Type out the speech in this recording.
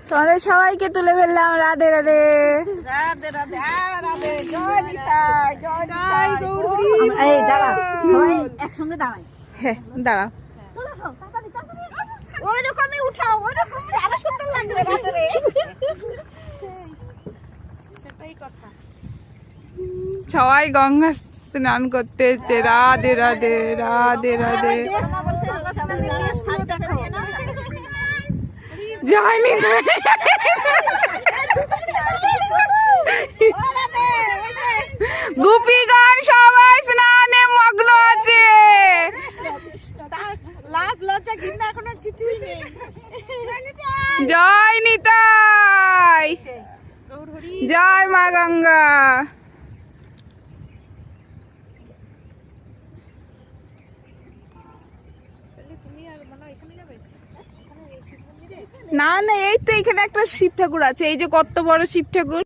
তোমাদের সবাইকে তুলে ফেললাম। রাধে রাধে রাধে রাধে রাধে, জয় নিতাই, জয় নিতাই গৌরী। এই দাঁড়া, সবাই একসঙ্গে দাঁড়াই। হ্যাঁ দাঁড়াও। ওই রকমই উঠাও, ওই রকম আরো সুন্দর লাগবে রাতে। সেটাই কথা। সবাই গঙ্গা স্নান করতে এসছে। রাধে রাধে রাধে রাধে। জয় নিতাই। গোপীগণ সবাই স্নানে মগ্ন আছে। লাজ লজ্জা ঘৃণা এখন আর কিছুই নেই। জয় নিতাই, জয় মা গঙ্গা। না না, এই তো এখানে একটা শিব ঠাকুর আছে। এই যে কত বড় শিব ঠাকুর।